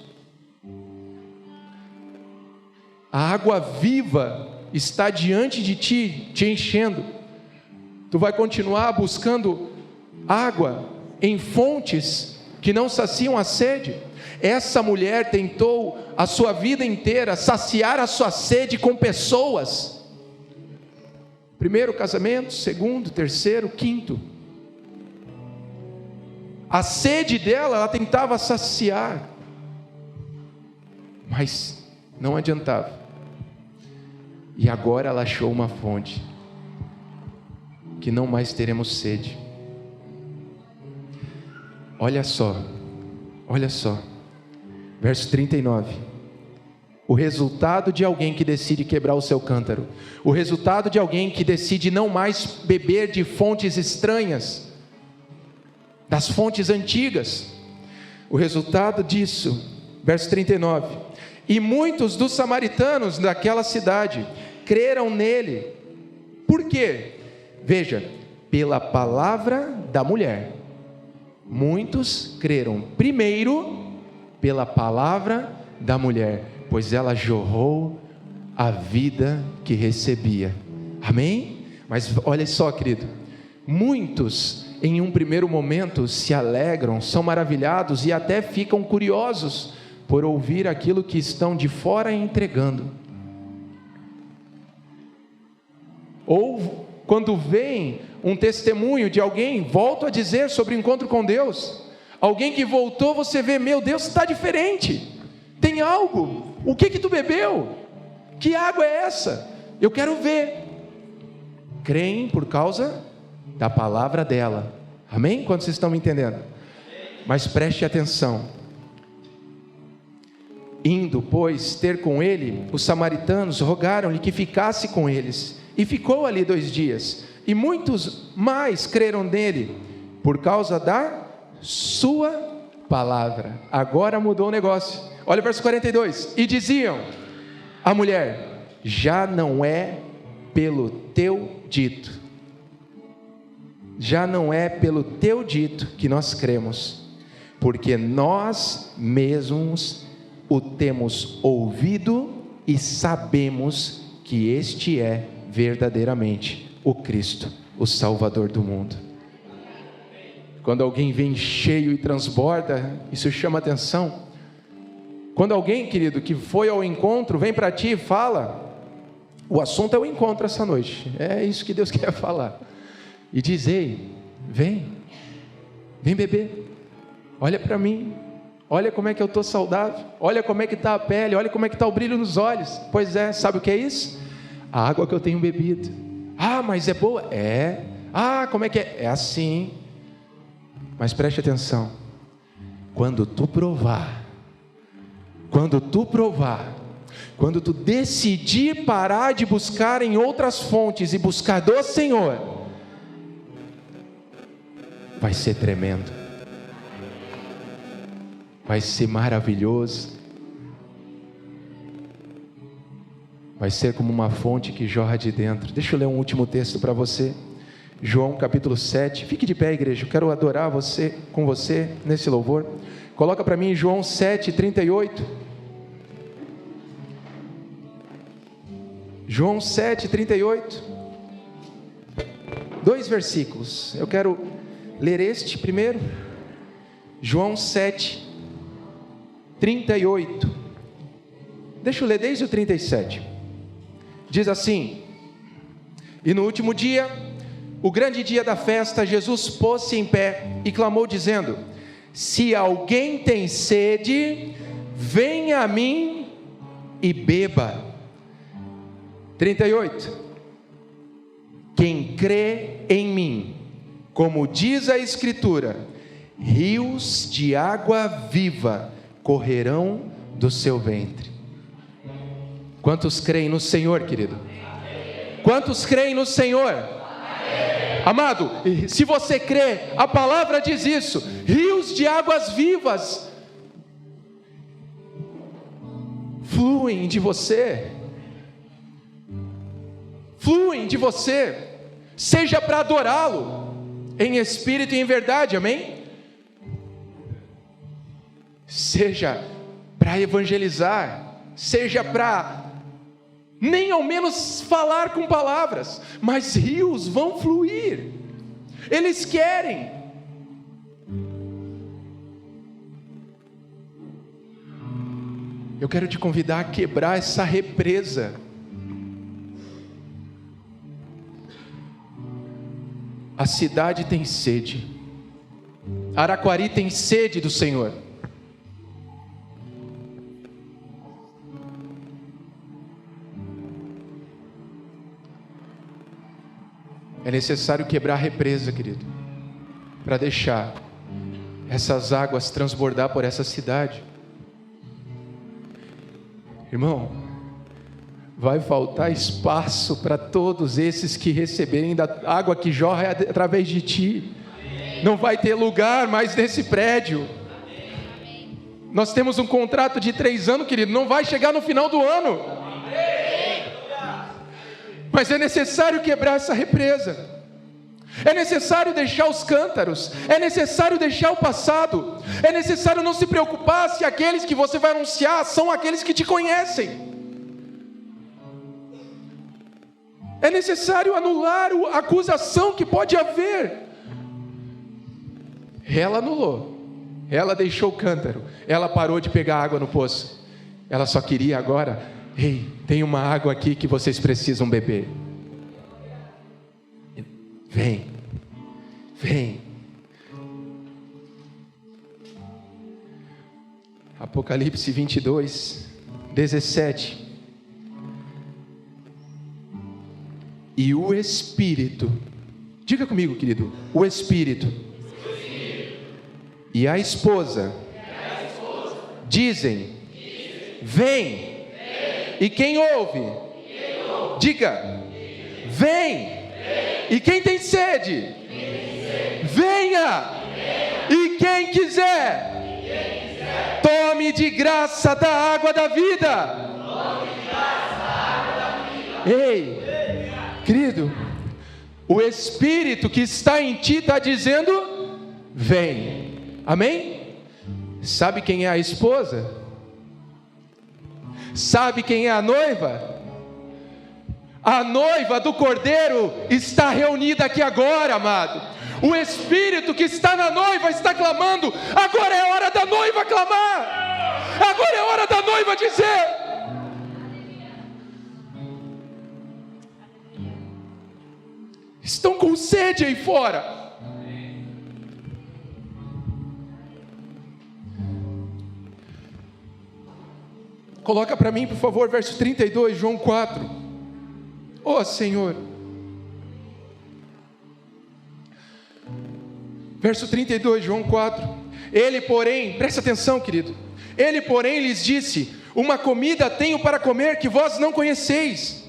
Speaker 1: A água viva está diante de ti, te enchendo. Tu vai continuar buscando água em fontes que não saciam a sede? Essa mulher tentou a sua vida inteira saciar a sua sede com pessoas. Primeiro casamento, segundo, terceiro, quinto. A sede dela, ela tentava saciar, mas não adiantava. E agora ela achou uma fonte, que não mais teremos sede. Olha só, verso 39, o resultado de alguém que decide quebrar o seu cântaro, o resultado de alguém que decide não mais beber de fontes estranhas, das fontes antigas, o resultado disso, verso 39, e muitos dos samaritanos daquela cidade creram nele. Por quê? Veja, pela palavra da mulher. Muitos creram primeiro pela palavra da mulher, pois ela jorrou a vida que recebia. Amém? Mas olha só, querido, muitos em um primeiro momento se alegram, são maravilhados e até ficam curiosos por ouvir aquilo que estão de fora entregando. Ou quando vem um testemunho de alguém, volto a dizer, sobre o encontro com Deus, alguém que voltou, você vê, meu Deus, está diferente, tem algo, o que tu bebeu? Que água é essa? Eu quero ver. Creem por causa da palavra dela. Amém? Quando vocês estão me entendendo? Mas preste atenção. Indo, pois, ter com ele, os samaritanos rogaram-lhe que ficasse com eles. E ficou ali 2 dias. E muitos mais creram nele, por causa da sua palavra. Agora mudou o negócio. Olha o verso 42. E diziam a mulher: já não é pelo teu dito. Já não é pelo teu dito que nós cremos, porque nós mesmos o temos ouvido e sabemos que este é verdadeiramente o Cristo, o Salvador do mundo. Quando alguém vem cheio e transborda, isso chama atenção. Quando alguém, querido, que foi ao encontro, vem para ti e fala, o assunto é o encontro essa noite, é isso que Deus quer falar, e diz: ei, vem beber, olha para mim, olha como é que eu estou saudável, olha como é que está a pele, olha como é que está o brilho nos olhos. Pois é, sabe o que é isso? A água que eu tenho bebido. Ah, mas é boa? É. Ah, como é que é? É assim. Mas preste atenção, quando tu provar, quando tu decidir parar de buscar em outras fontes e buscar do Senhor, vai ser tremendo, vai ser maravilhoso, vai ser como uma fonte que jorra de dentro. Deixa eu ler um último texto para você, João capítulo 7, fique de pé, igreja, eu quero adorar com você nesse louvor. Coloca para mim João 7, 38. João 7, 38. 2 versículos, eu quero ler este primeiro. João 7, 38. Deixa eu ler desde o 37. Diz assim: e no último dia, o grande dia da festa, Jesus pôs-se em pé e clamou dizendo: se alguém tem sede, venha a mim e beba. 38. Quem crê em mim, como diz a Escritura, rios de água viva correrão do seu ventre. Quantos creem no Senhor, querido? Quantos creem no Senhor? Amado, se você crê, a palavra diz isso: rios de águas vivas fluem de você, seja para adorá-lo em espírito e em verdade, amém? Seja para evangelizar, seja para nem ao menos falar com palavras, mas rios vão fluir, eles querem. Eu quero te convidar a quebrar essa represa. A cidade tem sede, Araquari tem sede do Senhor. É necessário quebrar a represa, querido, para deixar essas águas transbordar por essa cidade. Irmão, vai faltar espaço para todos esses que receberem da água que jorra através de ti. Não vai ter lugar mais nesse prédio. Nós temos um contrato de 3 anos, querido, não vai chegar no final do ano. Mas é necessário quebrar essa represa. É necessário deixar os cântaros, é necessário deixar o passado, é necessário não se preocupar se aqueles que você vai anunciar são aqueles que te conhecem. É necessário anular a acusação que pode haver. Ela anulou, ela deixou o cântaro, ela parou de pegar água no poço, ela só queria agora: ei, tem uma água aqui que vocês precisam beber. Vem. Apocalipse 22, 17. E o Espírito, diga comigo, querido, o Espírito e a esposa dizem: vem. E quem ouve, diga: vem. E quem tem sede, venha. E quem quiser, tome de graça da água da vida. Ei, querido, o Espírito que está em ti está dizendo: vem. Amém? Sabe quem é a esposa? Sabe quem é a noiva? A noiva do Cordeiro está reunida aqui agora, amado. O Espírito que está na noiva está clamando: agora é hora da noiva clamar, agora é hora da noiva dizer. Estão com sede aí fora. Coloca para mim, por favor, verso 32, João 4. Ó Senhor. Verso 32, João 4. Ele, porém, presta atenção, querido. Ele, porém, lhes disse: uma comida tenho para comer que vós não conheceis.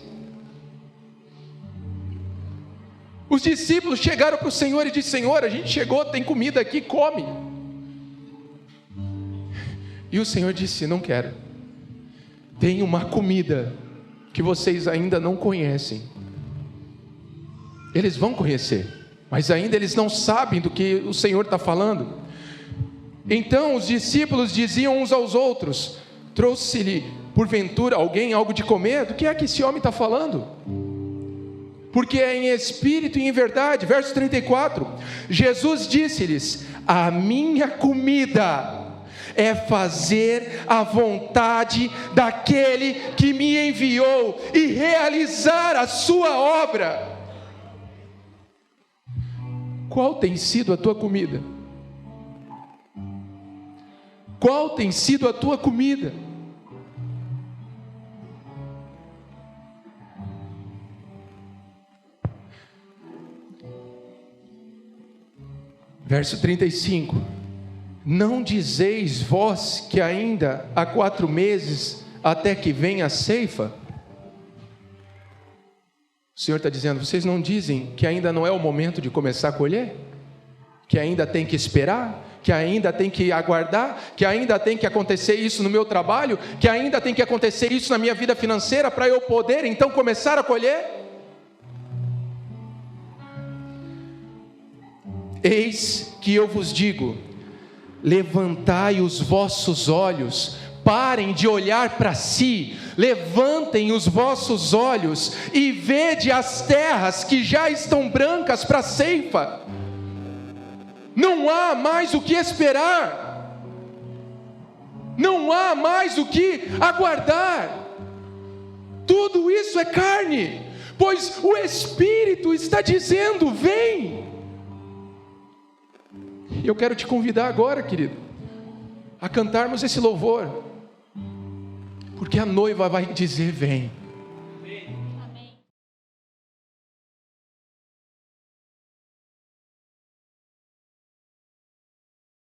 Speaker 1: Os discípulos chegaram para o Senhor e disseram: Senhor, a gente chegou, tem comida aqui, come. E o Senhor disse: não quero. Tem uma comida que vocês ainda não conhecem. Eles vão conhecer, mas ainda eles não sabem do que o Senhor está falando. Então os discípulos diziam uns aos outros: trouxe-lhe porventura alguém algo de comer? Do que é que esse homem está falando? Porque é em espírito e em verdade. Verso 34, Jesus disse-lhes: a minha comida é fazer a vontade daquele que me enviou e realizar a sua obra. Qual tem sido a tua comida? Qual tem sido a tua comida? Verso 35.
Speaker 2: Não dizeis vós que ainda há 4 meses até que venha a ceifa? O Senhor está dizendo, vocês não dizem que ainda não é o momento de começar a colher? Que ainda tem que esperar? Que ainda tem que aguardar? Que ainda tem que acontecer isso no meu trabalho? Que ainda tem que acontecer isso na minha vida financeira para eu poder então começar a colher? Eis que eu vos digo, levantai os vossos olhos, parem de olhar para si, levantem os vossos olhos e vede as terras que já estão brancas para a ceifa. Não há mais o que esperar, não há mais o que aguardar, tudo isso é carne, pois o Espírito está dizendo, vem. Eu quero te convidar agora, querido, a cantarmos esse louvor, porque a noiva vai dizer, vem.